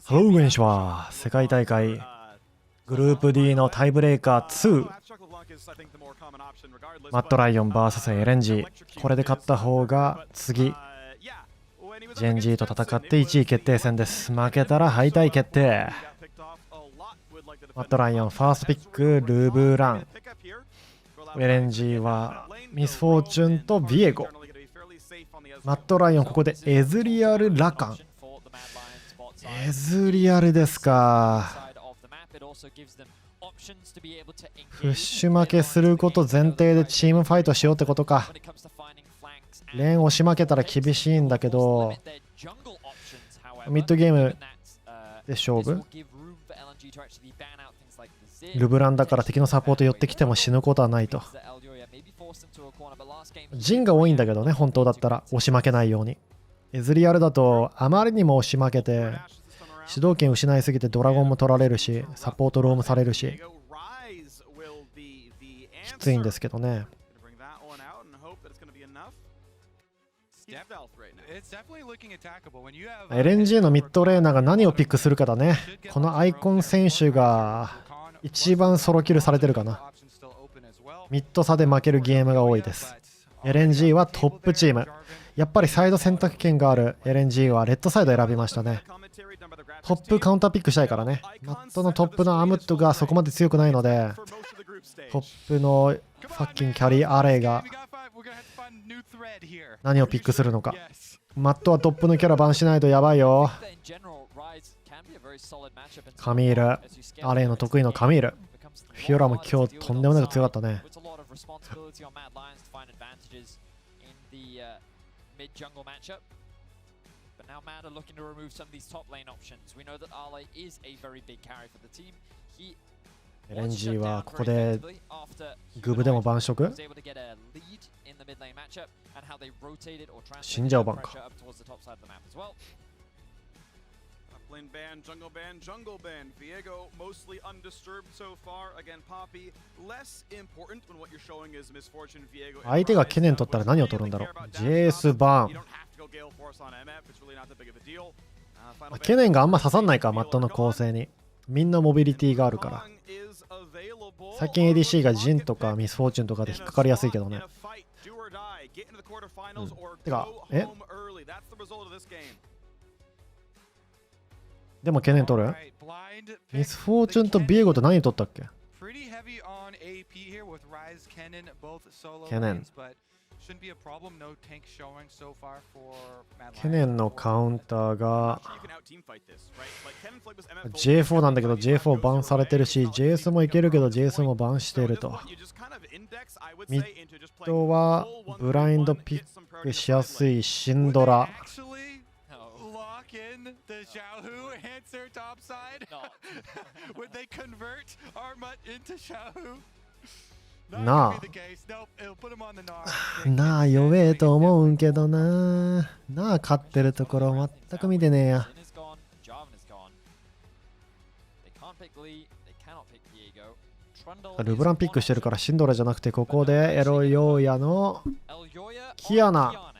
こんにちは。世界大会グループ D のタイブレーカー2、マットライオン VS LNG。 これで勝った方が次ジェンジーと戦って1位決定戦です。負けたら敗退決定。マットライオンファーストピックルブラン、LNG はミスフォーチュンとビエゴ。マットライオンここでエズリアル・ラカン。エズリアルですか。プッシュ負けすること前提でチームファイトしようってことか。レーン押し負けたら厳しいんだけど、ミッドゲームで勝負。ルブランだから敵のサポート寄ってきても死ぬことはないと。陣が多いんだけどね、本当だったら押し負けないように。エズリアルだとあまりにも押し負けて主導権失いすぎてドラゴンも取られるし、サポートロームされるし、きついんですけどね。LNG のミッドレーナーが何をピックするかだね。このアイコン選手が一番ソロキルされてるかな。ミッド差で負けるゲームが多いです。LNG はトップチーム。やっぱりサイド選択権がある LNG はレッドサイド選びましたね。トップカウンターピックしたいからね。マットのトップのアムットがそこまで強くないので、トップのファッキンキャリーアレイが何をピックするのか。マットはトップのキャラバンしないとやばいよ。カミール、アレイの得意のカミール。フィオラも今日とんでもなく強かったね。LNG はここでグブでも晩食死んじゃう番か。相手がケネン取ったら何を取るんだろう。 JS バーン。ケネンがあんま刺さんないか、マットの構成に。みんなモビリティがあるから。最近 ADC がジンとかミスフォーチュンとかで引っかかりやすいけどね。てか、でもケネン取る？ミスフォーチュンとビエゴと何取ったっけ？ケネン。ケネンのカウンターが J4 なんだけど J4 バンされてるし、 JS もいけるけど JS もバンしていると。ミッドはブラインドピックしやすいシンドラ。なあ弱えと思うんけどなあ、勝ってるところ全く見てねえや。ルブランピックしてるからシンドラじゃなくて、ここでエロヨーヤのキアナ。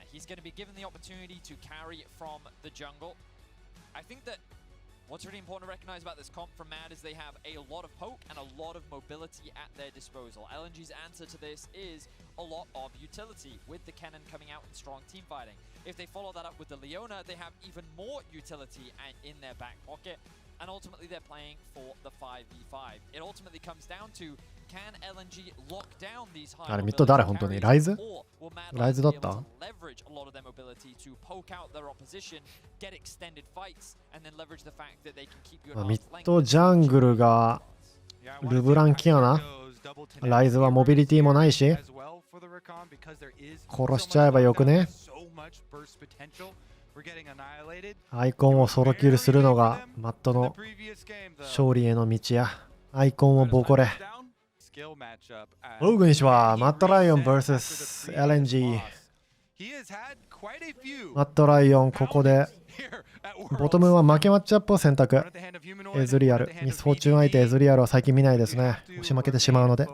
What's really important to recognize about this comp from Mad is they have a lot of poke and a lot of mobility at their disposal. LNG's answer to this is a lot of utility, with the cannon coming out in strong team fighting. If they follow that up with the Leona, they have even more utility in their back pocket, and ultimately they're playing for the 5v5. It ultimately comes down to can LNG lock down these high あれミッド誰本当にライズ？ライズだった？ミッドジャングルがルブランキアナ。ライズはモビリティもないし殺しちゃえばよくね。アイコンをソロキルするのがマットの勝利への道や。アイコンをボコれ。こんにちは。マットライオン vs LNG。マットライオンここでボトムは負けマッチアップを選択。エズリアル、ミスフォーチュン相手エズリアルは最近見ないですね。押し負けてしまうので。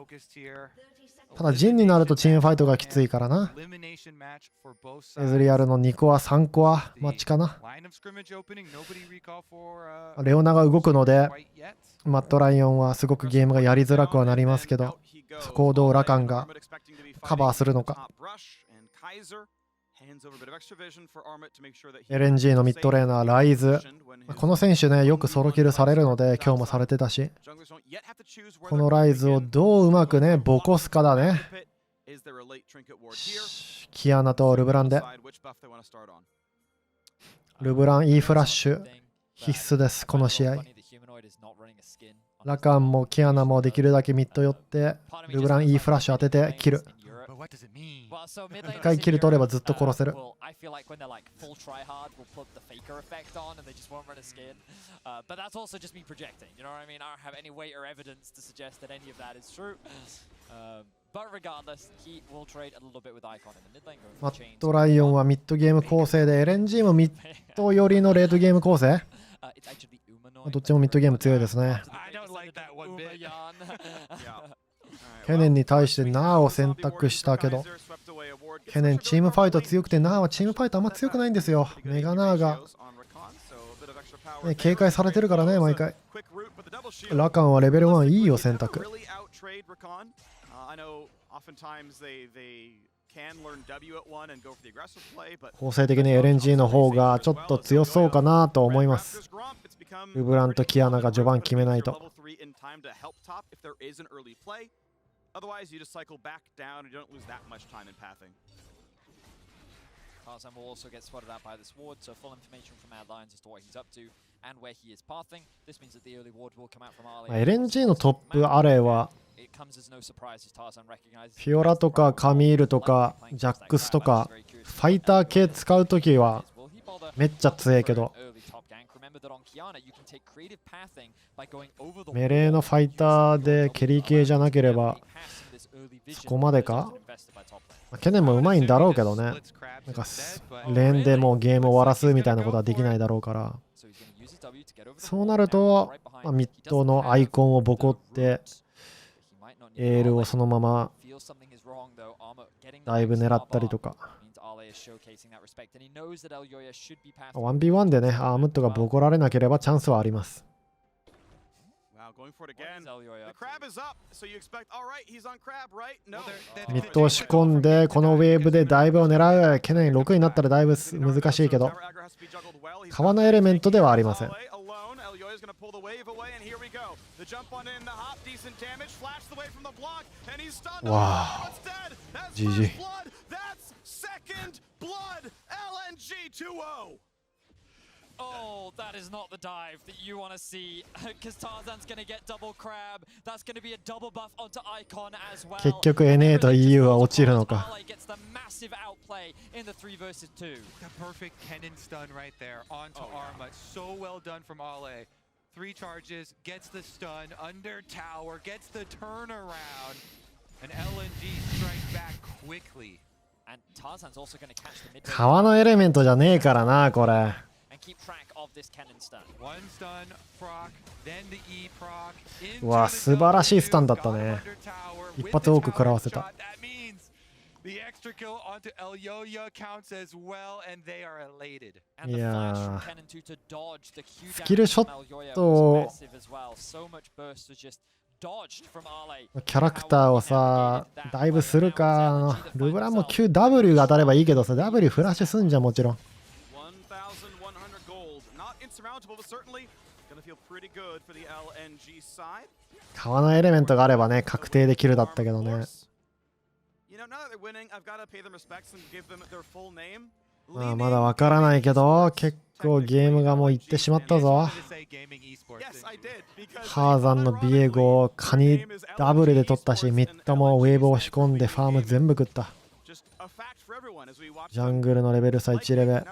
ただジンになるとチームファイトがきついからな。エズリアルの2コア3コア待ちかな。レオナが動くのでマットライオンはすごくゲームがやりづらくはなりますけど、そこをどうラカンがカバーするのか。LNG のミッドレーナーライズ、この選手ねよくソロキルされるので今日もされてたし、このライズをどううまくねボコすかだね。キアナとルブランで、ルブラン E フラッシュ必須ですこの試合。ラカンもキアナもできるだけミッド寄ってルブラン E フラッシュ当ててキル。一回キル取ればずっと殺せる。マットライオンはミッドゲーム構成で LNG もミッド寄りのレートゲーム構成、どっちもミッドゲーム強いですね。ケネンに対してナーを選択したけど、ケネンチームファイト強くてナーはチームファイトあんま強くないんですよ。メガナーが、警戒されてるからね毎回。ラカンはレベル1いいよ選択。構成的に LNG の方がちょっと強そうかなと思います。ルブランとキアナが序盤決めないと。Otherwise, you just cycle back down and you don't lose that much time in pathing. Tarzan will also get spotted out by this ward, so full information from our lines as to what he's up to and where he is pathing. This means that the early ward will come out from Ali. LNG のトップアレイはフィオラとかカミールとかジャックスとかファイター系使うときはめっちゃ強いけど、メレーのファイターでケリー系じゃなければそこまでか。ケネンもうまいんだろうけどね、なんかレーンでもうゲーム終わらすみたいなことはできないだろうから、そうなると、ミッドのアイコンをボコってエールをそのままだいぶ狙ったりとか。1v1 でねアームットがボコられなければチャンスはあります。ミッドを仕込んでこのウェーブでダイブを狙う。ケネン6になったらだいぶ難しいけど、川のエレメントではありません。わあ GG。Oh, that is not the dive that you want to see, because Tarzan's going to get double crab. That's going to be a double buff onto Icon as well. 結局 NA と EU は落ちるのか。Gets the massive outplay in the 3 versus 2. The perfect Kennen stun right there onto Arma. So well done from Ale. 3 charges, gets the stun under tower, gets the turnaround, and LNG strikes back quickly. And Tarzan's also going to catch the mid. 川のエレメントじゃねえからなこれ。うわ素晴らしいスタンだったね。一発多く食らわせた。いやスキルショットをキャラクターをさだいぶするか。ルブランも QW が当たればいいけどさ W フラッシュすんじゃんもちろん。川のエレメントがあればね確定でキルだったけどね。まだわからないけど結構ゲームがもういってしまったぞ。ハーザンのビエゴをカニダブルで取ったし、ミッドもウェーブを仕込んでファーム全部食った。ジャングルのレベル差1レベル、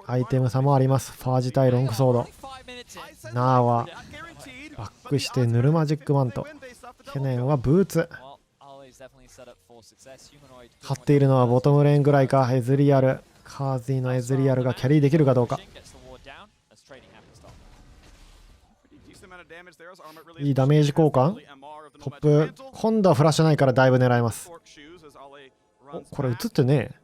アイテム差もあります。ファージ対ロングソード。ナーはバックしてヌルマジックマント。ケネンはブーツ。勝っているのはボトムレーンぐらいか。エズリアル、カーズィのエズリアルがキャリーできるかどうか。いいダメージ交換。トップ今度はフラッシュないからだいぶ狙えます。おこれ映ってねえ。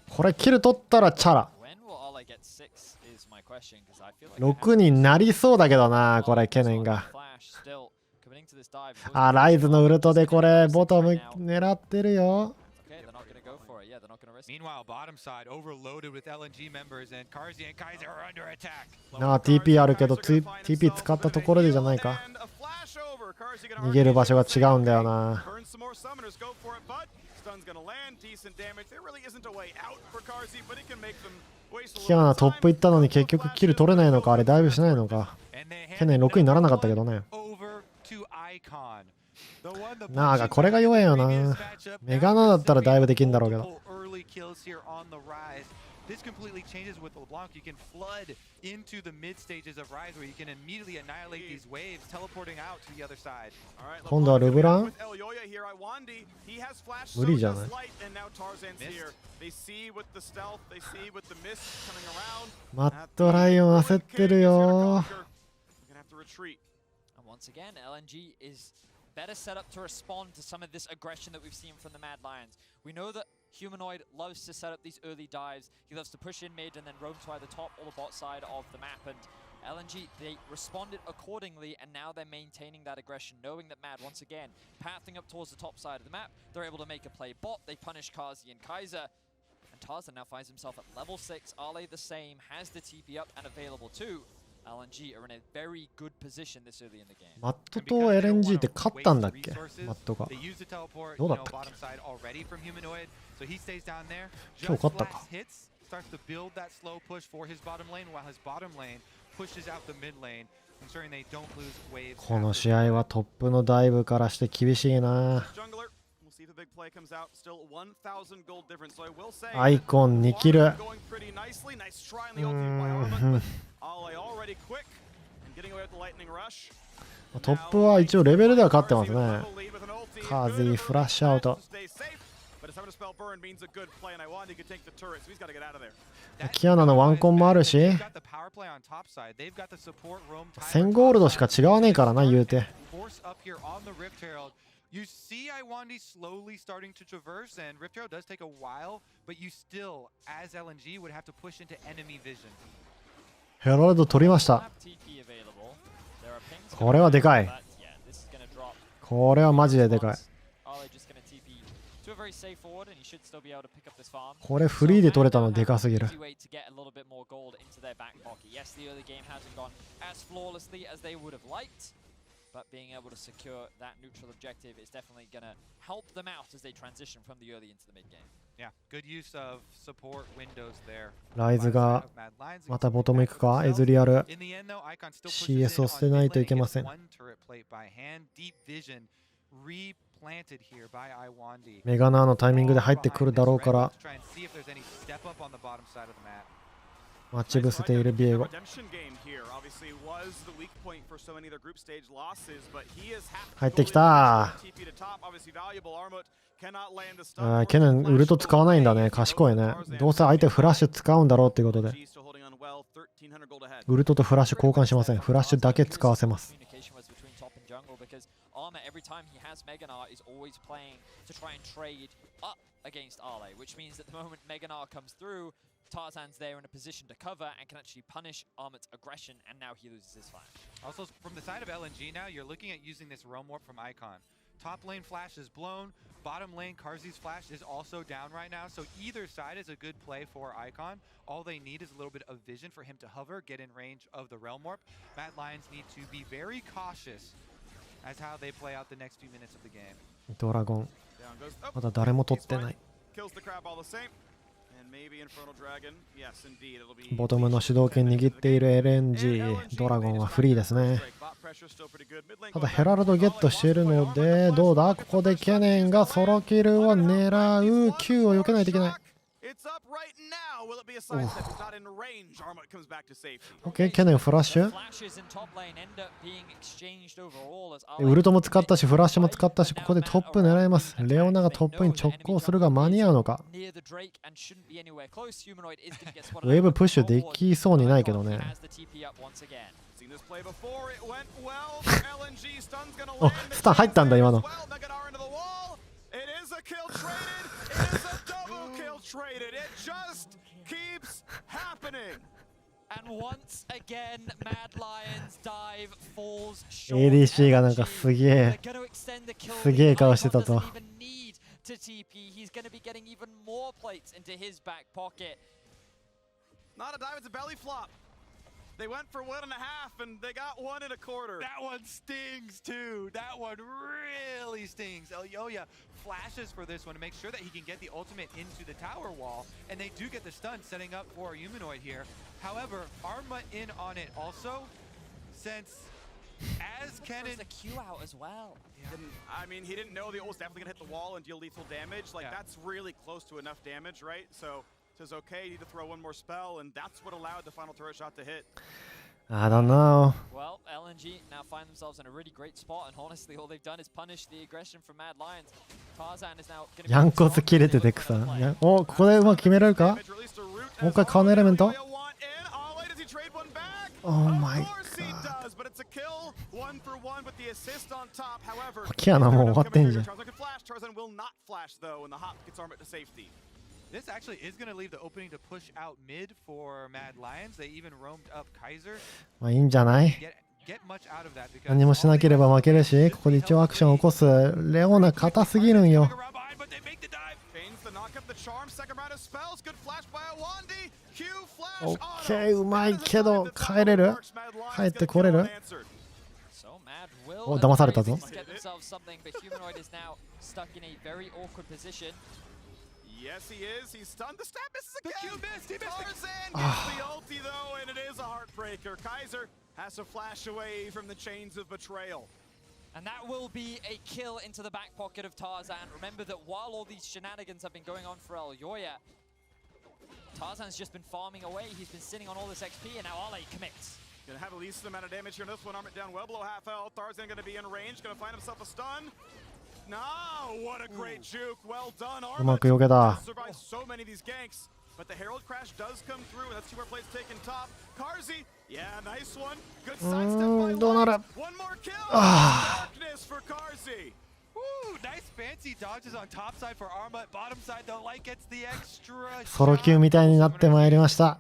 これキル取ったらチャラ。6になりそうだけどな、これ懸念が。あ、ライズのウルトでこれボトム狙ってるよ。なあ TP あるけど TP 使ったところでじゃないか。逃げる場所が違うんだよな。キアナトップ行ったのに結局キル取れないのか。あれダイブしないのか。去年6にならなかったけどね。なあがこれが弱いよな。メガナだったらダイブできるんだろうけど。This completely changes with LeBlanc. You can flood into the mid stages of Rise where you can immediately annihilate these waves, teleporting out to the other side. 今度はルブラン無理じゃない。マットライオン焦ってるよ。Once again, LNG is better set up to respond to some of this aggression that we've seen from the Mad Lions. We know that Humanoid loves to set up these early dives. He loves to push in mid and then roam to either top or the bot side of the map. And LNG, they responded accordingly, and now they're maintaining that aggression, knowing that Mad, once again, pathing up towards the top side of the map. They're able to make a play bot. They punish Kazi and Kaiser. And Tarzan now finds himself at level 6. Ale the same, has the TP up and available too. LNG are in a very good position this early in the game. マットと LNG って勝ったんだっけ。マットがどうだったっけ。今日勝ったか。この試合はトップのダイブからして厳しいな。アイコン2キル。トップは一応レベルでは勝ってますね。カーズイフラッシュアウト。キアナのワンコンもあるし、1000ゴールドしか違わねえからな、言うて。You see Iwandi slowly starting to traverse, and Riptail does take a while, but you still, as LNG, would have to push into enemy vision. ヘラルド取りました。これはでかい。これはマジででかい。これフリーで取れたのでかすぎる。But being able to secure that neutral objective is definitely going to help them out as they transition from the early into the mid game. Yeah, good use of support windows there. ライズがまたボトム行くか。エズリアル CS を捨てないといけません。メガナーのタイミングで入ってくるだろうから待ち伏せているビエゴ。入ってきた。ケネンウルト使わないんだね。賢いね。どうせ相手フラッシュ使うんだろうっていうことでウルトとフラッシュ交換しません。フラッシュだけ使わせます。Tarzan's there in a position to cover and can actually punish Armut's aggression, and now he loses his flash. Also, from the side of LNG now, you're looking at using this Realm Warp from Icon. Top lane flash is blown, bottom lane Karzi's flash is also down right now, so either side is a good play for Icon. All they need is a little bit of vision for him to hover, get in range of the Realm Warp. Mad Lions need to be very cautious as how they play out the next few minutes of the game. ドラゴンまだ誰も取ってない。ボトムの主導権握っている LNG ドラゴンはフリーですね。ただヘラルドゲットしているのでどうだ。ここでケネンがソロキルを狙う。Q を避けないといけない。OK ケネンフラッシュ。ウルトも使ったしフラッシュも使ったし、ここでトップ狙います。レオナがトップに直行するが間に合うのか。ウェーブプッシュできそうにないけどね。お、スタン入ったんだ今の。It is a kill traded. It is a double kill traded. It just keeps happening. And once again, Mad Lions dive falls short. ADC がなんかすげえ They're gonna extend the kill すげえ lead. 顔してたと Icon doesn't even need to TP. He's gonna be getting even more plates into his back pocket. Not a dive, it's a belly flop. They went for 1.5 and they got 1.25. That one stings too. That one really stings. Elyoya flashes for this one to make sure that he can get the ultimate into the tower wall, and they do get the stun, setting up for Humanoid here. However, Arma in on it also, since as Kennen... the Q out as well. I mean, he didn't know the ult was definitely going to hit the wall and deal lethal damage. Like, Yeah. that's really close to enough damage, right? So, says, okay, you need to throw one more spell, and that's what allowed the final turret shot to hit. I don't know. Well, LNG now find themselves in a really great spot, and honestly, all they've done is punish the aggression from Mad Lions. Tarzan is now going to ヤンコツ切れててくさ。お、ここでうまく決められるか？ Damage released to Root もう一回 as カーネエレメント Elyoya want in. Ollie, does he trade one back? Oh Of my course he god. does, but it's a kill, 1 for 1 with the assist on top. However, キアナもう終わってんじゃん。 Tarzan could flash. Tarzan will not flash though, and the hop gets Armit to safety. This actually is going to leave the opening to push out mid for Mad Lions. They even roamed up Kaiser. まあいいんじゃない？ Get much out of that because 何もしなければ負けるし、ここで一応アクションを起こす。レオナ硬すぎるんよ。 Feigns the knock up the charm. Second round of spells. Good flash by Awandi. Q オ flash. ッケー、うまいけど帰れる？帰ってこれる？ So Mad will お、騙されたぞ。 get themselves something, but Humanoid is now stuck in a very awkward position. Yes, he is. He's stunned. The stab misses again. The Q missed. He missed the- Tarzan gets the ulti though, and it is a heartbreaker. Kaiser has to flash away from the chains of betrayal. And that will be a kill into the back pocket of Tarzan. Remember that while all these shenanigans have been going on for Elyoya, Tarzan's just been farming away. He's been sitting on all this XP, and now Ale commits. Gonna have the least amount of damage here in this one. Armit down well below half health. Tarzan gonna be in range. Gonna find himself a stun. No, what a great juke. Well done, うまく避けた。 Survived so many of these ganks. But the Herald Crash does come through, and that's 2 more plays taken top. Karzi, yeah, nice one. Good sidestep by どうなる？ Light. One more kill. Darkness for Karzi. Woo, nice fancy dodges on top side for Arma. Bottom side though, Light gets the extra ソロ級みたいになってまいりました。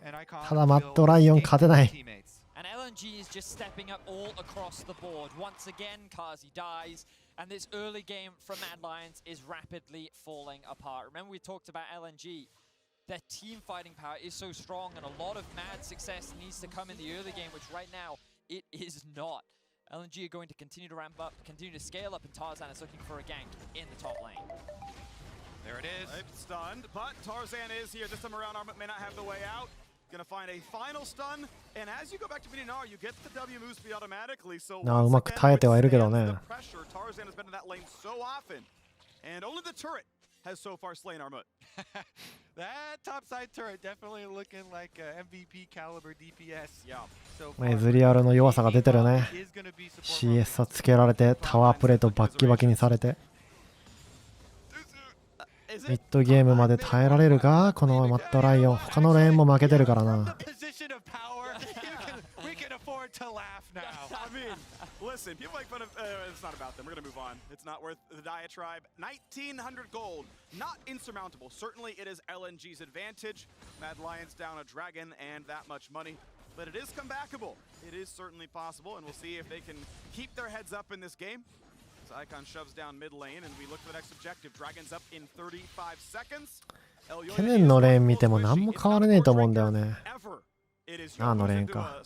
ただマットライオン勝てない。 And LNG is just stepping up all across the board. Once again, Kazi dies, and this early game from Mad Lions is rapidly falling apart. Remember, we talked about LNG. Their team fighting power is so strong, and a lot of Mad success needs to come in the early game, which right now, it is not. LNG are going to continue to ramp up, continue to scale up, and Tarzan is looking for a gank in the top lane. There it is. Stunned, but Tarzan is here. This time around, Armit may not have the way out. Gonna find a final stun, and as you go back to Midinar, you get the W move speed automatically. So なあ、うまく耐えてはいるけどね。 the pressure, Tarzan has been in that lane so often, and only the turret has so far slain Armut. That topside turret definitely looking like a MVP caliber DPS. Yeah. So まあエズリアルの弱さが出てるね。 is gonna be support CS 差つけられて、タワープレートバッキバキにされて。 Is ミッ it? ドゲームまで耐えられるかこのマットライオン。他のレーンも負けてるからな。 position of power. We can afford to laugh now. I mean, listen, people make fun of. It's not about them. We're gonna move on. It's not worth the diatribe. 1,900 gold, not insurmountable. Certainly, it is LNG's advantage. Mad Lions down a dragon and that much money, but it is comebackable. It is certainly possible, and we'll see if they can keep their heads up in this game. As Icon shoves down mid lane, and we look for the next objective. Dragons up in 35 seconds. ケネンのレーン見ても何も変わらねえと思うんだよね。 ナーのレーンか。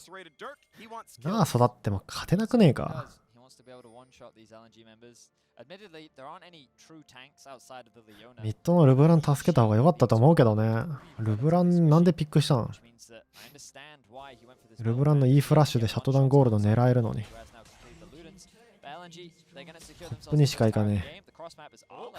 ナー育っても勝てなくねえか。 He wants to be able to one-shot these LNG members. Admittedly, there aren't any true tanks outside of the Leona. ミッドのルブラン助けた方が良かったと思うけどね。ルブランなんでピックしたの？ Which means that I understand why he went for this ルブランの E フラッシュでシャットダウンゴールド狙えるのに。 who has now completed the Ludens. But LNG, they're going to secure トッ themselves プにしか行かね game. The cross map is Ale.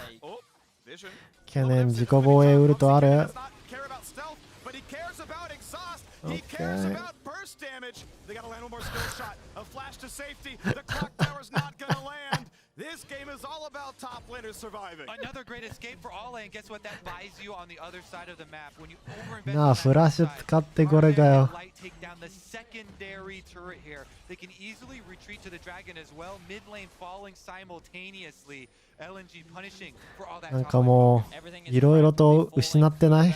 Vision. ケネン自己防衛ウルトある。 Does not care about stealth, but he cares about exhaust. He cares Okay. about burst damage. They gotta land one more skill shot. A flash to safety. The clock tower's not gonna land. This game is all about top laners surviving. Another great escape for all lane. Guess what? That buys you on the other side of the map. When you overinvest なあ、フラッシュ使ってこれかよ。 light take down the secondary turret here. They can easily retreat to the dragon as well. Mid lane falling simultaneously. LNG punishing for all that. なんかもういろいろと失ってない？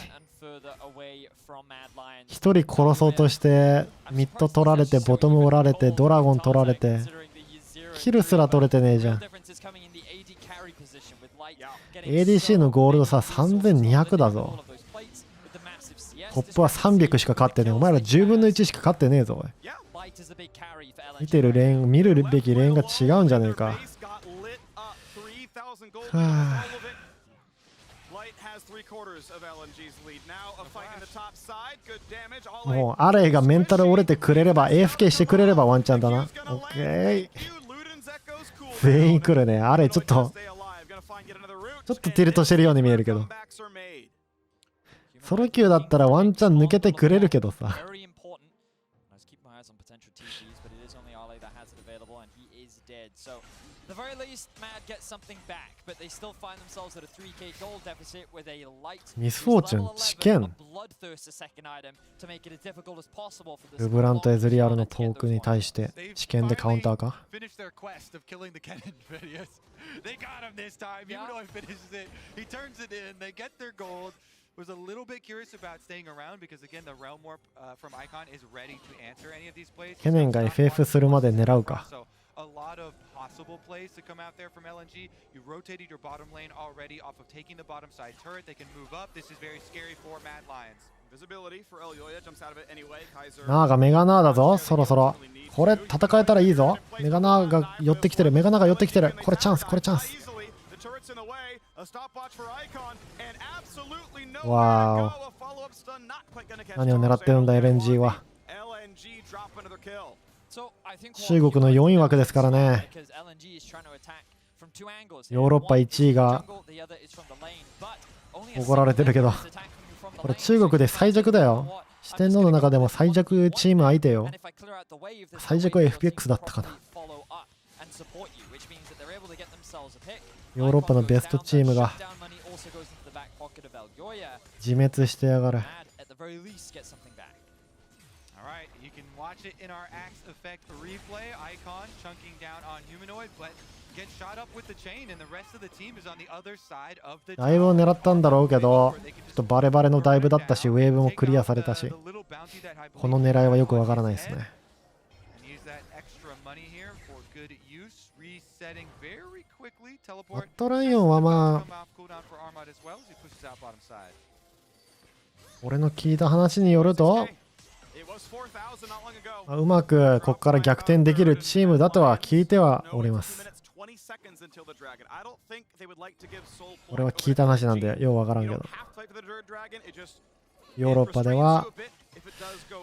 一人殺そうとしてミッド取られてボトム折られてドラゴン取られてキルすら取れてねえじゃん。 ADC のゴールドさ3200だぞ。トップは300しか勝ってねえ。お前ら10分の1しか勝ってねえぞ。おい、見てるレーン、見るべきレーンが違うんじゃねえか。はあ、もうアレイがメンタル折れてくれれば AFK してくれればワンチャンだな。オッケー、全員来るね。アレイちょっとティルトしてるように見えるけど、ソロ級だったらワンチャン抜けてくれるけどさ。The very least, Mad gets something back, but they still find themselves at a 3k gold deficit with a light ミスフォーチュン、知見。 bloodthirst a second item to make it as difficult as possible for this. ルブランとエズリアルのポークに対して知見でカウンターか。 Finish their quest of killing the Kennen videos. They got him this time. Humanoid finishes it. He turns it in. They get their gold. Was a little bit curious about staying around because again the realm warp from Icon is ready to answer any of these plays. ケネンが FF するまで狙うか。 A lot of possible plays to come out there from LNG. You rotated your bottom lane already off of taking the bottom side turret. They can move up. This is very scary for Mad Lions. Visibility for Elyoya jumps out of it anyway. Kaiser ナーがメガナーだぞ。そろそろこれ戦えたらいいぞ。メガナーが寄ってきてる。メガナーが寄ってきてる。これチャンス、これチャンス。わーお、何を狙ってるんだ LNG は。中国の4位枠ですからね。ヨーロッパ1位が怒られてるけど、これ中国で最弱だよ。四天王の中でも最弱チーム相手よ。最弱は FPX だったかな。ヨーロッパのベストチームが自滅してやがる。Alright, you can watch it in our Axe Effect replay. Icon chunking down on Humanoid, but gets shot up with the chain, and the rest of the team is on the other side of the ダイブを狙ったんだろうけど、ちょっとバレバレのダイブだったし、ウェーブもクリアされたし、この狙いはよくわからないですね。バットライオンはまあ、俺の聞いた話によると、うまくここから逆転できるチームだとは聞いてはおります。俺は聞いた話なんでようわからんけど、ヨーロッパでは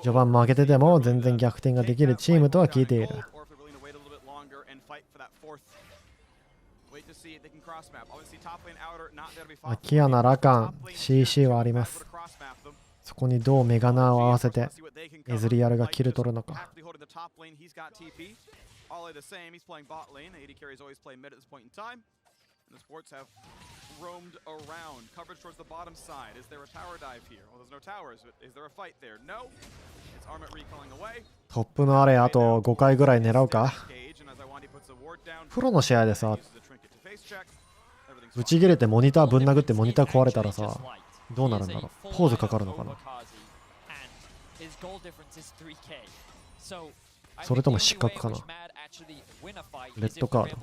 序盤負けてても全然逆転ができるチームとは聞いている。キアナ、ラカン、CC はあります。そこにどうメガナーを合わせてエズリアルがキル取るのか。トップのアレあと5回ぐらい狙うか。プロの試合でさ、ぶち切れてモニターぶん殴ってモニター壊れたらさ、どうなるんだろう。ポーズかかるのかな。それとも失格かな。レッドカード。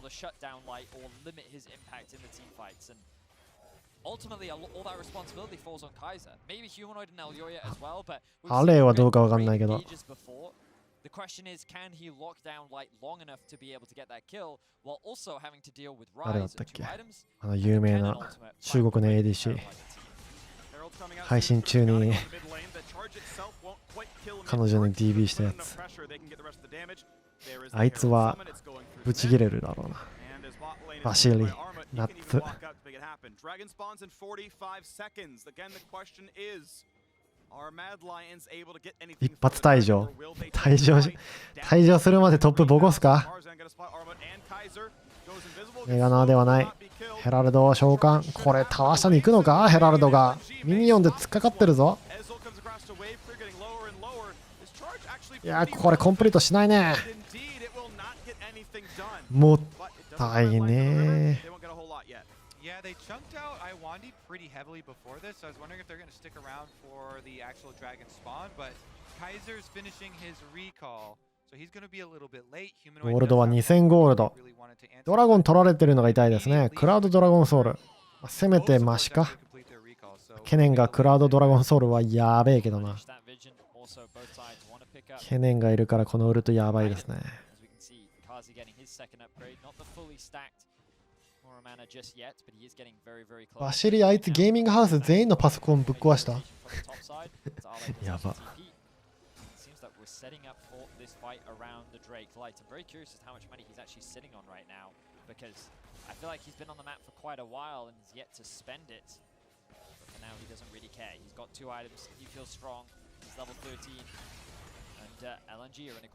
アレイはどうかわかんないけど。The question is, can he lock down Light long enough to be able to get that kill while also having to deal with Rise and two items? あの有名な中国の ADC。配信中に彼女に DB したやつ。あいつはブチ切れるだろうな。バシリ、ナッツ。一発退場。退場するまでトップボコすか。メガナーではない。ヘラルドを召喚。これタワー下に行くのか。ヘラルドがミニオンで突っかかってるぞ。いやこれコンプリートしないね。もったいね。Yeah, they chunked out Iwandi pretty heavily before this, so I was wondering if they're going to stick around for the actual dragon spawn, but Kaiser's finishing his recall, so he's going to be a little bit late. ゴールドは2000ゴールド。ドラゴン取られてるのが痛いですね。クラウドドラゴンソウル。せめてマシか。ケネンがクラウドドラゴンソウルはやべえけどな。ケネンがいるからこのウルトやばいですね。バシリあいつゲーミングハウス全員のパソコンぶっ壊した。やば。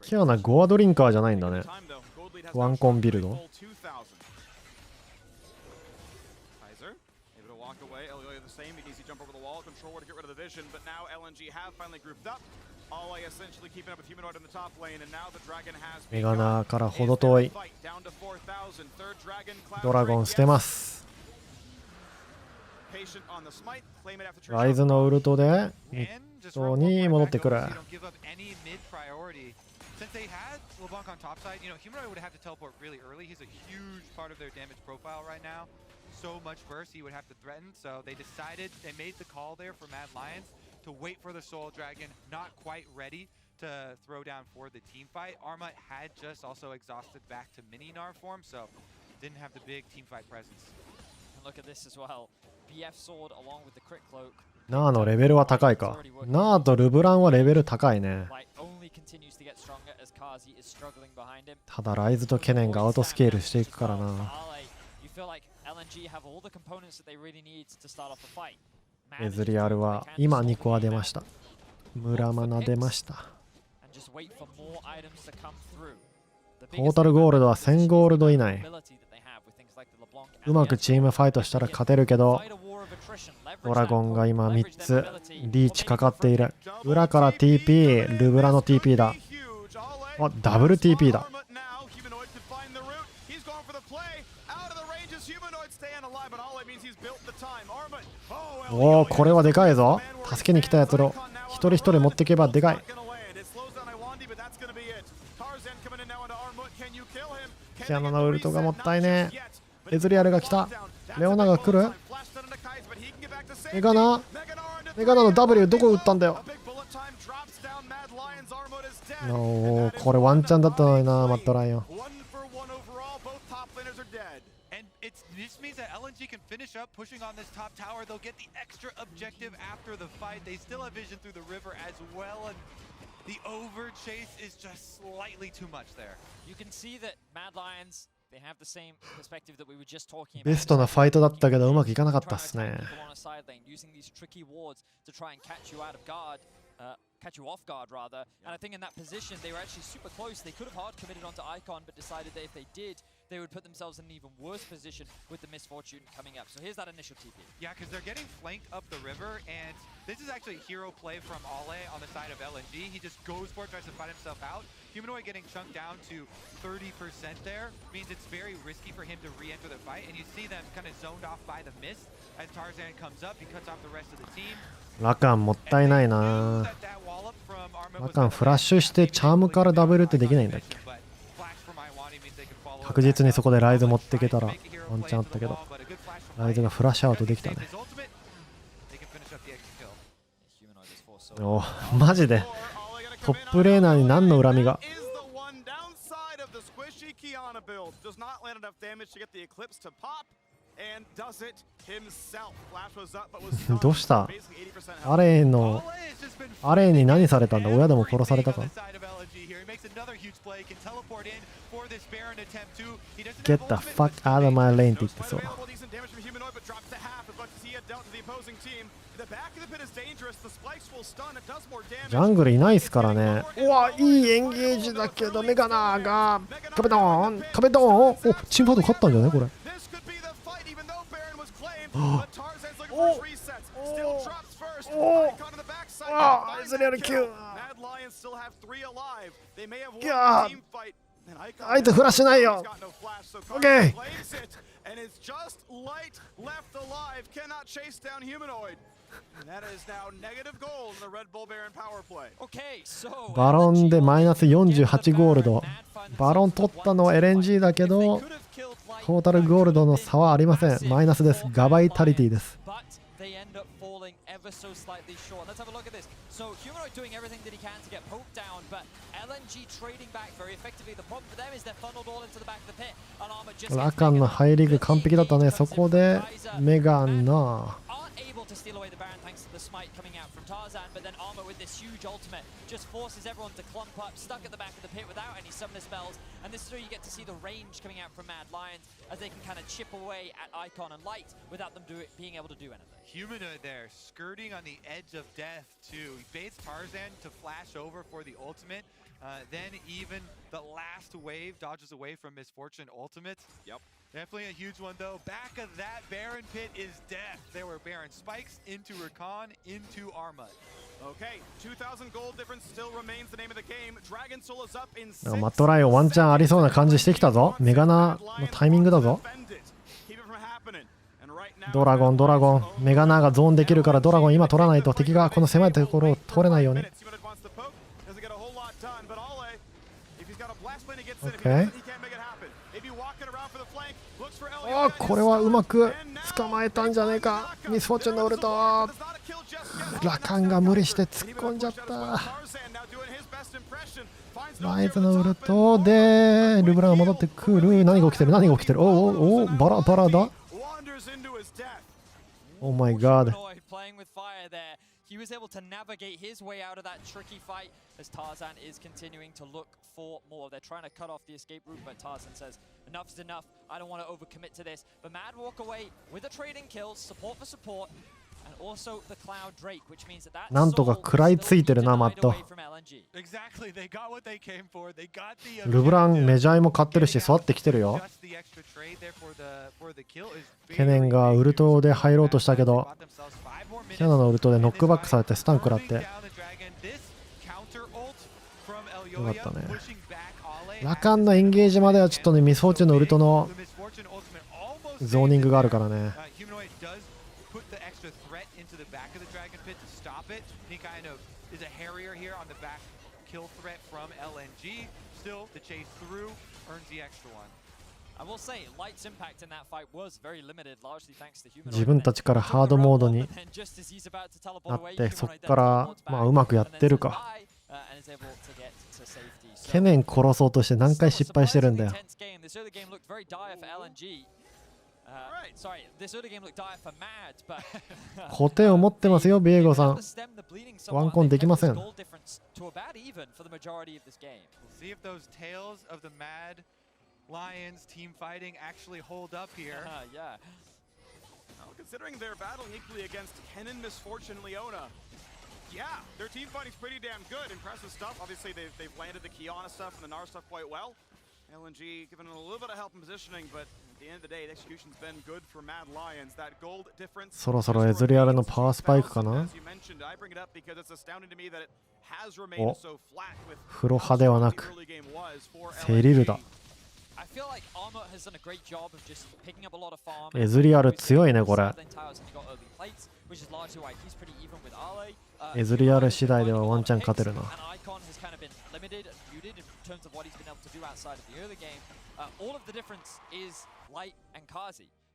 キアナゴアドリンカーじゃないんだね。ワンコンビルド。メガナーからほど遠い。ドラゴン捨てます。ライズのウルトでミッドに戻ってくる。Since they had LeBlanc on top side, Humanoid would have to teleport really early. He's a huge part of their damage profile right now. So much burst he would have to threaten. So they decided, they made the call there for Mad Lions to wait for the Soul Dragon, not quite ready to throw down for the team fight. Arma had just also exhausted back to mini Nar form, so didn't have the big team fight presence. And look at this as well. BF sword along with the crit cloak. ナーのレベルは高いか。ナーとルブランはレベル高いね。ただライズとケネンがアウトスケールしていくからな。エズリアルは今2個は出ました。ムラマナ出ました。トータルゴールドは1000ゴールド以内。うまくチームファイトしたら勝てるけど、ドラゴンが今3つリーチかかっている。裏から TP、 ルブラの TP だ。あ、ダブル TP だ。おお、これはでかいぞ。助けに来たやつを一人一人持っていけばでかい。キアナのウルトがもったいねえ。エズリアルが来た。レオナが来る。メガナの W どこ打ったんだよ。おー、これワンチャンだったのにな、マットライオン。This means that LNG can finish up pushing on this top tower. They'll get the extra objective after the fight. They still have vision through the river as well, and the over chase is just slightly too much there. You can see that Mad Lions, they have the same perspective that we were just talking about. ベストなファイトだったけどうまくいかなかったっすね。Using these tricky wards to try and catch you out of guard. Catch you off guard rather, and I think in that position they were actually super close. They could have hard committed onto Icon, but decided that if they did, they would put themselves in an even worse position with the misfortune coming up. So here's that initial TP. Yeah, because they're getting flanked up the river, and this is actually hero play from Ale on the side of LNG. He just goes for it, tries to fight himself out. Humanoid getting chunked down to 30% there means it's very risky for him to re-enter the fight, and you see them kind of zoned off by the mist. As Tarzan comes up, he cuts off the rest of the team. ラカンもったいないな。ラカンフラッシュしてチャームからダブルってできないんだっけ。確実にそこでライズ持っていけたらワンチャンあったけど、ライズがフラッシュアウトできたね。おマジでトップレーナーに何の恨みが。どうしたアレイに何されたんだ。親でも殺されたか。Get the fuck out of my lane って言ってそう。ジャングルいないですからね。うわ、いいエンゲージだけどメガナが壁ドーン壁ドーン。お、チームファイト勝ったんじゃないこれ。あ、エズリアル9。いやー、あいつフラッシュないよ。オッケー。バロンでマイナス48ゴールド。バロン取ったのは LNG だけど、トータルゴールドの差はありません。マイナスです。ガバイタリティです。So slightly short. Let's have a look at this. So Humanoid doing everything that he can to get poked down, but LNG trading back very effectively. The problem for them is they're funneled all into the back of the pit. And Armor just ラカンの入りが完璧だったね。そこでメガナto steal away the Baron thanks to the smite coming out from Tarzan, but then Armor with this huge ultimate just forces everyone to clump up, stuck at the back of the pit without any summoner spells, and this is where you get to see the range coming out from Mad Lions as they can kind of chip away at Icon and Light without them being able to do anything. Humanoid there, skirting on the edge of death too. He baits Tarzan to flash over for the ultimate, then even the last wave dodges away from Misfortune ultimate. Yep. Definitely a huge one though. Back of that Baron pit is death. There were Baron spikes into Rakan, into Armut. Okay, 2,000 gold difference still remains the name of the game. Dragon Soul is up in ー。マットライオンワンチャンありそうな感じしてきたぞ。メガナのタイミングだぞ。ドラゴン、ドラゴン。メガナがゾーンできるからドラゴン今取らないと敵がこの狭いところを通れないように。OK。あ、これはうまく捕まえたんじゃねえか。ミスフォーチュンのウルト。ラカンが無理して突っ込んじゃった。ライズのウルトでルブランが戻ってくる。何が起きてる、何が起きてる。おお、バラバラだ。Oh my god. He was able to navigate his way out of that tricky fight as Tarzan is continuing to look for more. They're trying to cut off the escape route, but Tarzan says, enough is enough. I don't want to overcommit to this. But Mad walk away with a trading kills, support for support, and also the Cloud Drake, which means that that なんとか食らいついてるな、マット。Exactly, they got what they came for. They got the ルブランメジャーも買ってるし育ってきてるよ。ケネンがウルトで入ろうとしたけど、キャナのウルトでノックバックされてスタン食らって。よかったね。ラカンのエンゲージまではちょっとね、ミスフォーチュンのウルトのゾーニングがあるからね。自分たちからハードモードになって、そこからまあうまくやってるか。ケネン殺そうとして何回失敗してるんだよ。固定を持ってますよ、ビエゴさん。ワンコンできません。Lions team fighting actually hold up here. Yeah. Well, considering they're battling equally against Kennen, Misfortune, Leona. Yeah, their team fighting's pretty damn good. Impressive stuff. Obviously, they've landed the Kiana stuff and the Nar stuff quite well. LNG giving them a little bit of help in positioning, but at the end of the day, the execution's been good for Mad Lions. That gold difference. そろそろエズリアルのパワースパイクかな。お、フロ派ではなくセリルだ。エズリアル強いねこれ。エズリアル次第ではワンチャン勝てるな。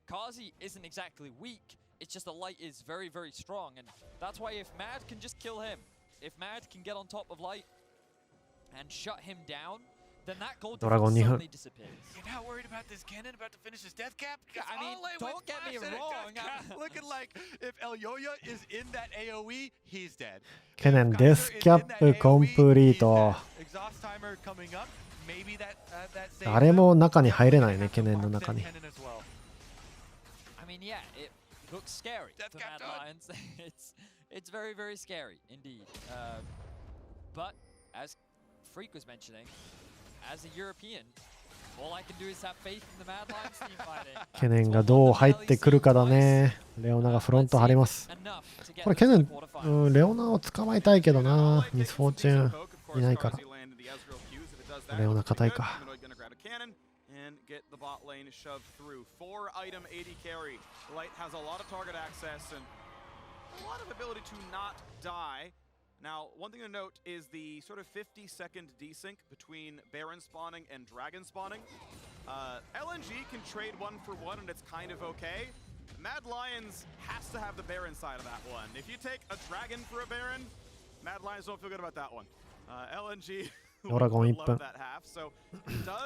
Kazi isn't exactly weak, it's just that Light is very, very strong, and that's why if Mad can just kill him, if Mad can get on top of Light and shut him down, then that gold suddenly disappears. You're not worried about this Kennen about to finish his death cap? I mean, don't get me wrong. Looking like if El Yoya is in that AoE, he's dead. ケネンデスキャップコンプリート。誰も中に入れないね、ケネンの中に。looks scary Death for Cap Mad done. Lions. It's very, very scary indeed. But as Freak was mentioning, as a European, all I can do is have faith in the Mad Lions team fighting. ケネンがどう入ってくるかだね。レオナがフロント張ります。これケネン、レオナを捕まえたいけどな。ミスフォーチュンいないから。レオナ硬いか。And get the bot lane shoved through. 4-item AD carry. Light has a lot of target access and a lot of ability to not die. Now, one thing to note is the sort of 50-second desync between Baron spawning and Dragon spawning. LNG can trade one for one and it's kind of okay. Mad Lions has to have the Baron side of that one. If you take a Dragon for a Baron, Mad Lions don't feel good about that one. LNG ドラゴン1分。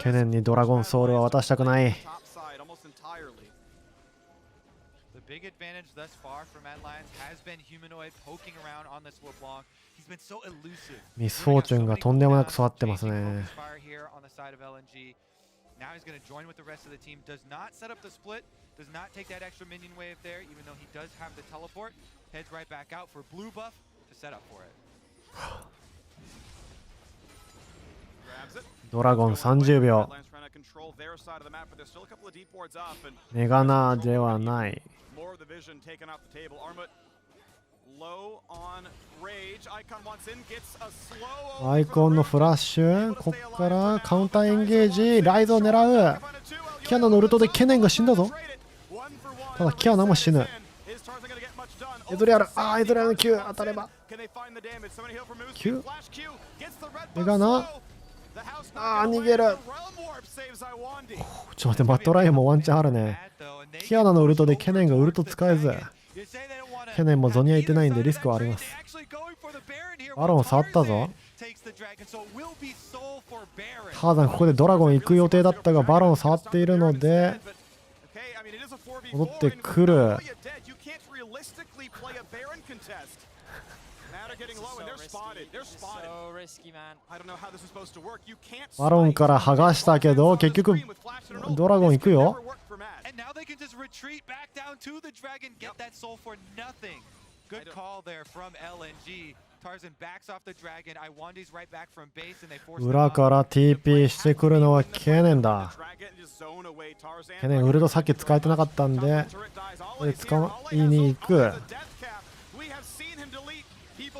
ケネンにドラゴンソウルは渡したくない。The big advantage thus far for Mad Lions has been Humanoid poking around on this LeBlanc. He's been so elusive. ミスフォーチュンがとんでもなく育ってますね。Now he's going to join with the rest of the team. Does not set up the split. Does not take that extra minion wave there, even though he does have the teleport. Heads right back out for blue buff to set up for it. ドラゴン30秒。メガナではない。アイコンのフラッシュ、こっからカウンターエンゲージ、ライズを狙う。キアナのウルトでケネンが死んだぞ。ただキアナも死ぬ。エゾリアル、エゾリアルの Q 当たれば。Q？ メガナ逃げる。ちょっと待って、マットライアンもワンチャンあるね。キアナのウルトでケネンがウルト使えず。ケネンもゾニアいてないんでリスクはあります。バロン触ったぞ。ターザンここでドラゴン行く予定だったがバロン触っているので戻ってくる。バロンから剥がしたけど結局ドラゴン行くよ。裏から TP してくるのはケネンだ。ケネンウルトさっき使えてなかったんで使いに行く。ヒ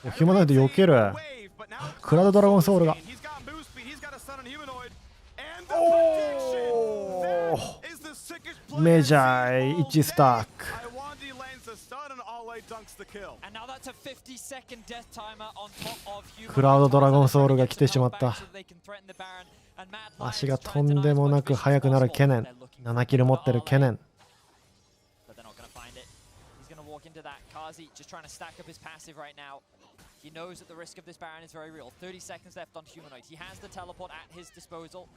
ューマノイド避ける。クラウドドラゴンソウルがメジャー1スタック。クラウドドラゴンソウルが来てしまった。足がとんでもなく速くなるケネン。7キル持ってるケネン。He knows that the risk of this Baron is very real. 30 seconds left on Humanoid. He has the teleport at his disposal.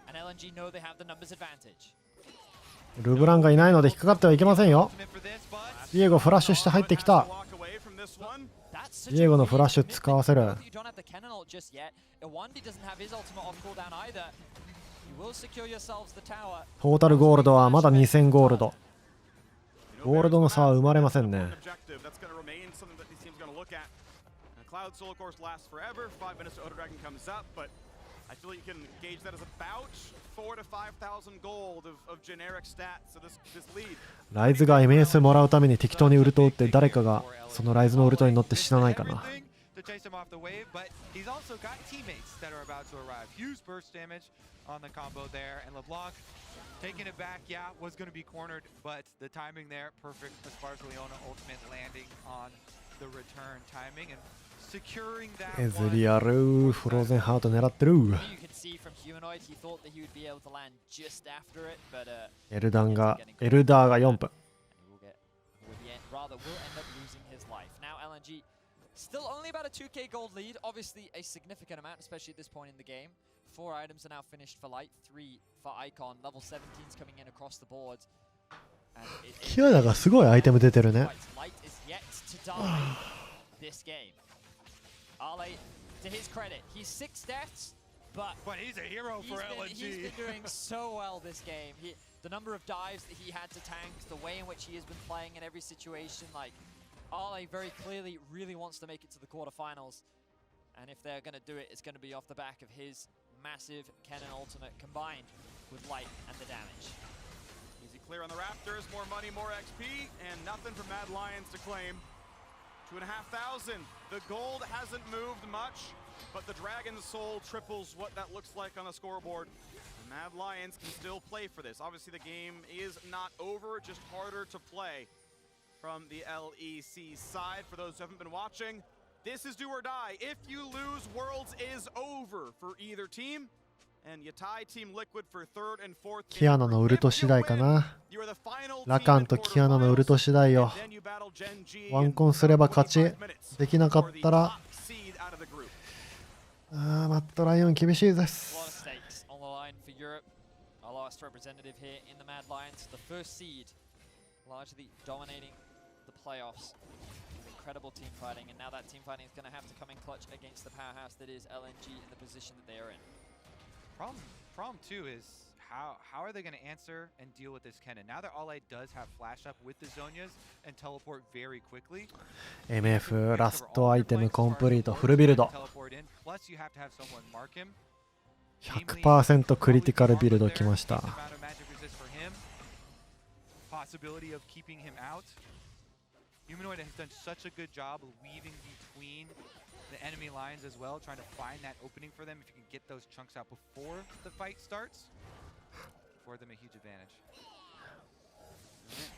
And LNG know they have the numbers advantage. ルブランがいないので引っかかってはいけませんよ。ディエゴフラッシュして入ってきた。ディエゴのフラッシュ使わせる。トータルゴールドはまだ2000ゴールド。ゴールドの差は生まれませんね。Cloud Soul, of course, lasts forever. 5 minutes to Oda Dragon comes up, but I feel like you can gauge that as about 4,000 to 5,000 gold of generic stats. So this lead. ライズが MS もらうために適当にウルトを打って誰かがそのライズのウルトに乗って死なないかな。Taking it back, yeah, was going to be cornered, but the timing there, perfect. As far as Leona ultimate landing on the return timing and securing that. エズリアル、フローゼンハート狙ってる。エルダーが4分。Still only about a 2k gold lead, obviously a significant amount, especially at this point in the game. 4 items are now finished for Light, 3 for Icon, level 17's coming in across the board. キアナがすごいアイテム出てるね。Light is yet to die this game. Ale, to his credit, he's 6 deaths, but he's a hero for LNG. He's been doing so well this game. the number of dives that he had to tank, the way in which he has been playing in every situation, like Ale very clearly really wants to make it to the quarterfinals. And if they're going to do it, it's going to be off the back of his massive Kennen ultimate combined with light and the damage. Easy clear on the Raptors, more money, more XP, and nothing for Mad Lions to claim. 2,500. The gold hasn't moved much, but the Dragon's Soul triples what that looks like on the scoreboard. The Mad Lions can still play for this. Obviously, the game is not over, just harder to play from the LEC side. For those who haven't been watching, this is do or die. If you lose, Worlds is over for either team. And you tie Team Liquid for third and fourth. キアナのウルト次第かな。ラカンとキアナのウルト次第よ。ワンコンすれば勝ち。できなかったらマットライオン厳しいです。Incredible team fighting, and now that team fighting is going to have to come in clutch against the powerhouse that is LNG in the position that they are in. Problem too is how are they going to answer and deal with this Kennen? Now that Ale does have flash up with the Zonias and teleport very quickly. MF ラストアイテムコンプリートフルビルド。100% クリティカルビルドきました。Possibility of keeping him out. Humanoid has done such a good job of weaving between the enemy lines as well, trying to find that opening for them. If you can get those chunks out before the fight starts, for them a huge advantage.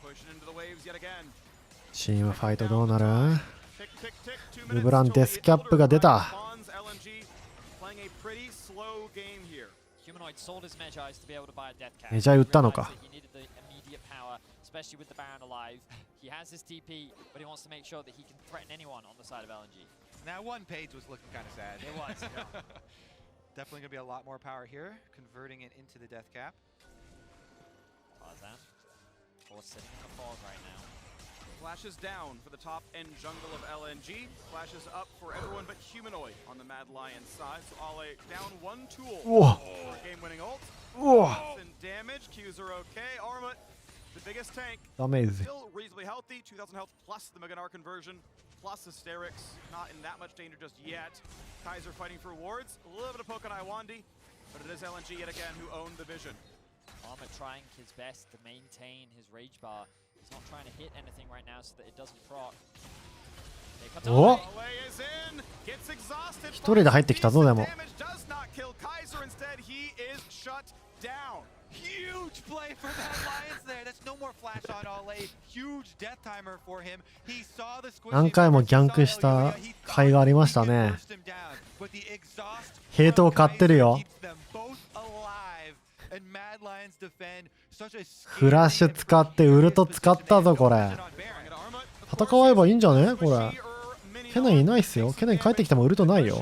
Pushing into the waves yet again. チームファイトどうなる？ルブランデスキャップが出た。メジャー打ったのか。Especially with the Baron alive. He has his TP, but he wants to make sure that he can threaten anyone on the side of LNG. That one page was looking kind of sad. It was. Definitely going to be a lot more power here, converting it into the death cap. Tarzan, or sitting in the fog right now. Flashes down for the top end jungle of LNG. Flashes up for everyone but Humanoid on the Mad Lion side. So Ale down one tool for a game-winning ult. And damage. Qs are okay. Armut. The biggest tank, still reasonably healthy, 2,000 health plus the Meganar conversion, plus Hysterics, not in that much danger just yet. Kaiser fighting for wards, a little bit of poke on Iwandi, but it is LNG yet again who own the vision. Armor trying his best to maintain his rage bar. He's not trying to hit anything right now so that it doesn't proc. 一人で入ってきたぞでも。Huge play for Mad Lions there. That's no more flash on Ale. Huge death timer for him. He saw the squishy. 何回もギャンクした回がありましたね。ヘイトを買ってるよ。フラッシュ使ってウルト使ったぞこれ。戦えばいいんじゃねこれ。ケネンいないっすよ。ケネン帰ってきてもウルトないよ。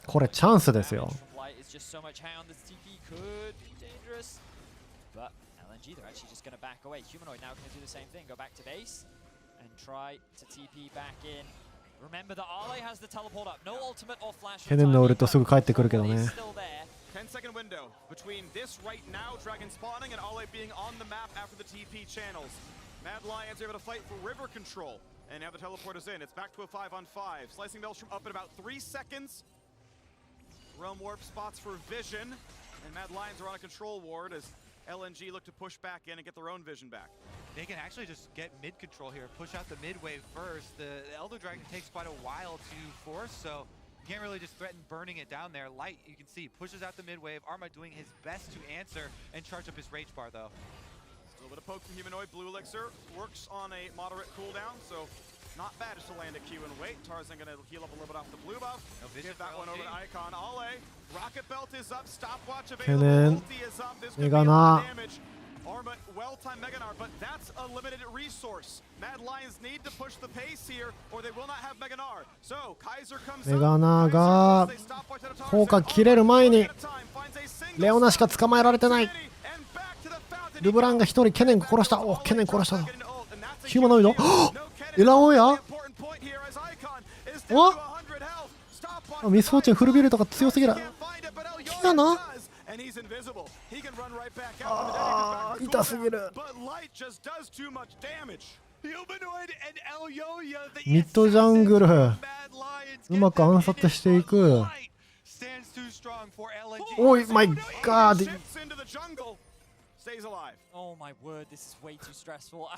これチャンスですよ。ケネンのウルトすぐ帰ってくるけどね。10-second window between this right now, Dragon spawning, and Ale being on the map after the TP channels. Mad Lions are able to fight for river control, and now the teleport is in. It's back to a 5-on-5. Slicing Maelstrom up in about 3 seconds. Realm Warp spots for vision, and Mad Lions are on a control ward as LNG look to push back in and get their own vision back. They can actually just get mid control here, push out the mid wave first. The Elder Dragon takes quite a while to force, so you can't really just threaten burning it down there. Light, you can see, pushes out the mid wave. Arma doing his best to answer and charge up his rage bar though. Still a bit of poke from Humanoid. Blue Elixir works on a moderate cooldown, so not bad just to land a Q and wait. Tarzan gonna heal up a little bit off the blue buff. Give that one over to Icon. Ale, Rocket Belt is up, stopwatch available, ulti is up. This could be a lot of damage. Arma, well-timed Meganar, but that's a limited resource. Mad Lions need to push the pace here, or they will not have Meganar. So, Kaiser comes up. メガナーが効果切れる前にレオナしか捕まえられてない。ルブランが一人ケネン殺した。お、ケネン殺したぞ。ヒューマノイドエラオンやおミスフォーチュンフルビルドが強すぎる。キアナ痛すぎる。ミッドジャングルうまく暗殺していく。おいマイガード。Oh my word, this is way too stressful.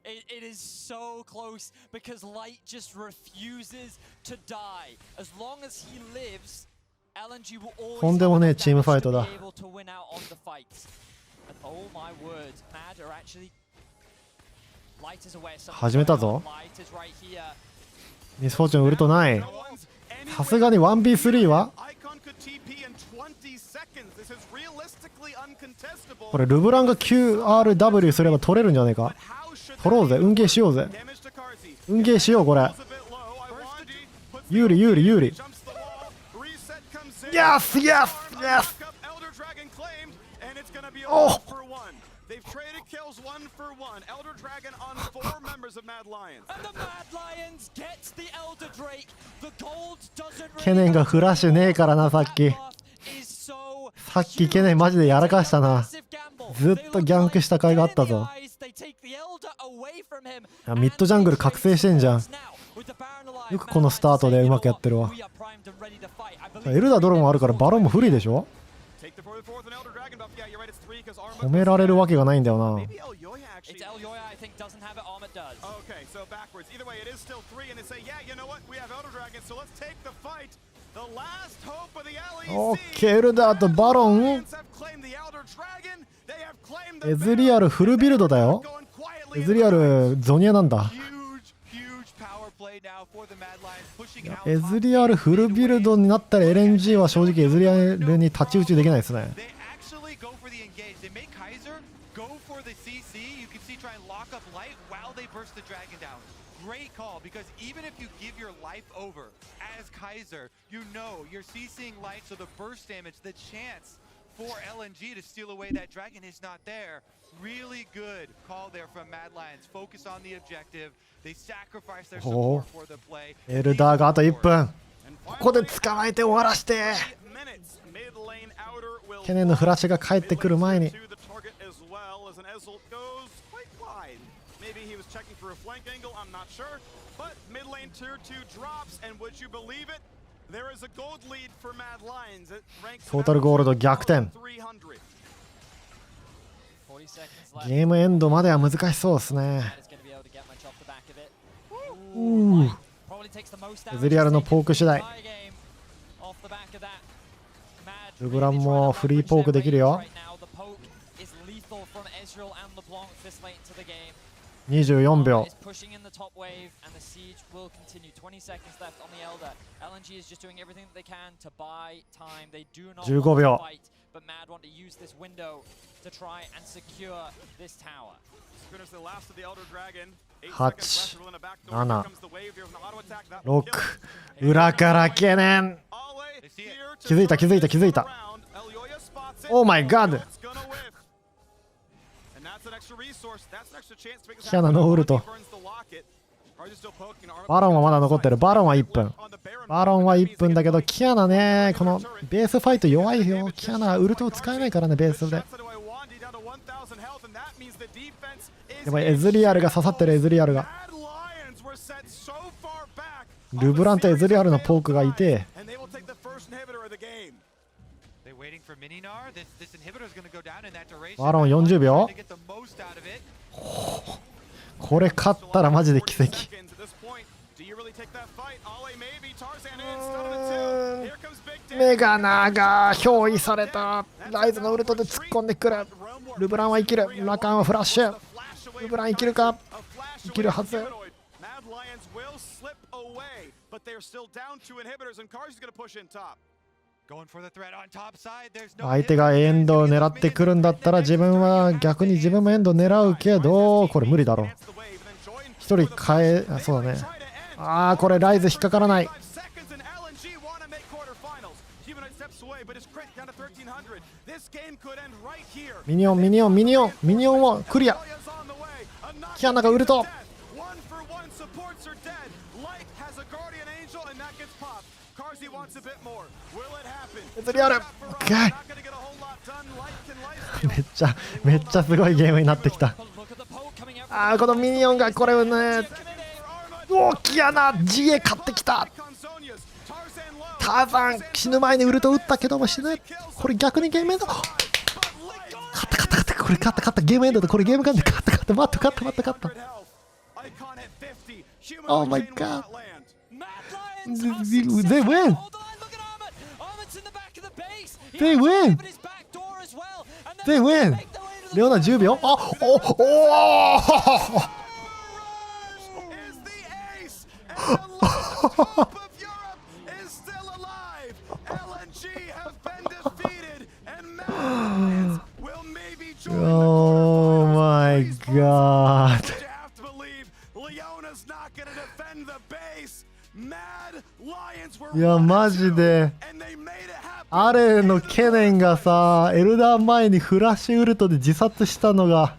It is so close because Light just refuses to die. As long as he lives, LNG will always とんでもねえチームファイトだ。 be able to win out on the fights. And oh my word, Mad are actually Light is aware of 始めたぞ。 Light is right here. ミスフォーチュンウルトない。さすがに 1v3 はこれルブランが QRW すれば取れるんじゃねえか。取ろうぜ。運ゲーしようぜ。運ゲーしようこれ。有利有利有利。イエスイエスイエス。おっThey've traded kills 1-for-1. Elder Dragon on 4 members of Mad Lions. And the Mad Lions gets the Elder Drake. The gold doesn't ケネンがフラッシュねえからな。さっきケネンマジでやらかしたな。ずっとギャンクした甲斐があったぞ。ミッドジャングル覚醒してんじゃん。よくこのスタートでうまくやってるわ。エルダードロもあるからバロンも不利でしょ。褒められるわけがないんだよな。オッケー、エルダーとバロン。エズリアルフルビルドだよ。エズリアルゾニアなんだ。エズリアルフルビルドになったら LNG は正直エズリアルに太刀打ちできないですね。Great call because even if you give your life over as Kaiser, you know you're CCing Light, so the burst damage, the chance for LNG to steal away that dragon is not there. Really good call there from Mad Lions. Focus on the objective. They sacrifice their support for the play. エルダーがあと1分。ここで捕まえて終わらして。ケネンのフラッシュが帰ってくる前に。Maybe he was checking for a flank angle, I'm not sure. But mid lane tier 2 drops, and would you believe it? There is a gold lead for Mad Lions. It ranks トータルゴールド逆転。 300. ゲームエンドまでは難しそうですね。エズリアルのポーク次第。ルブランもフリーポークできるよ。24秒。15秒。8、7、6、裏からケネン。気づいた気づいた気づいた。オーマイガード。キアナのウルト。バロンはまだ残ってる。バロンは1分。バロンは1分だけど、キアナね、このベースファイト弱いよ。キアナウルトを使えないからね、ベースで。でもエズリアルが刺さってる。エズリアルが。ルブランとエズリアルのポークがいて。バロン40秒。これ勝ったらマジで奇跡。メガナが憑依された。ライズのウルトで突っ込んでくる。ルブランは生きる。ラカンはフラッシュ。ルブラン生きるか。生きるはず。相手がエンドを狙ってくるんだったら自分は逆に自分もエンドを狙うけど、これ無理だろ。一人変え、そうだね。ああ、これライズ引っかからない。ミニオンミニオンミニオンミニオンをクリア。キアナがウルト。釣りある。めっちゃすごいゲームになってきた。ああ、このミニオンがこれね、大きやな。GA 買ってきた。ターザン死ぬ前にウルト打ったけども死ぬ。これ逆にゲームエンド。勝ったこれ勝ったゲームエンドだ。これゲームカンで勝った待った。Oh my god. They win. They win. レオナ10秒。Oh my god.いやマジでアレのケネンがさ、エルダー前にフラッシュウルトで自殺したのが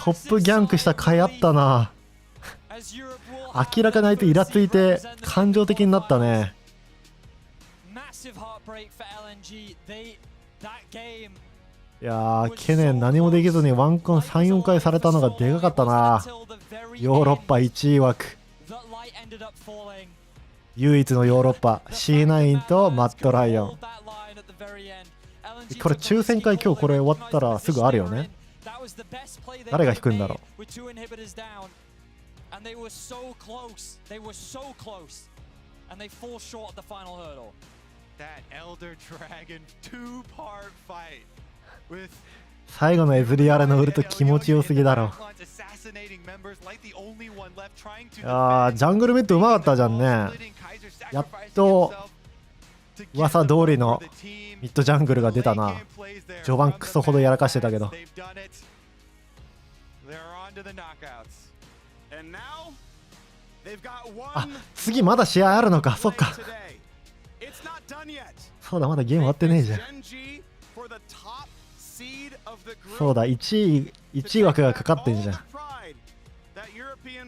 トップギャンクした甲斐あったな。明らかに相手イラついて感情的になったね。いやー、ケネン何もできずにワンコン 3,4 回されたのがでかかったな。ヨーロッパ1位枠、唯一のヨーロッパ C9 とマットライオン。これ抽選会今日これ終わったらすぐあるよね。誰が引くんだろう。最後のエズリアレのウルト気持ちよすぎだろ。ジャングルミッドうまかったじゃんね。やっと噂通りのミッドジャングルが出たな。序盤クソほどやらかしてたけど。あ、次まだ試合あるのか。そっか。そうだ、まだゲーム終わってねえじゃん。そうだ、1位枠がかかってんじゃん。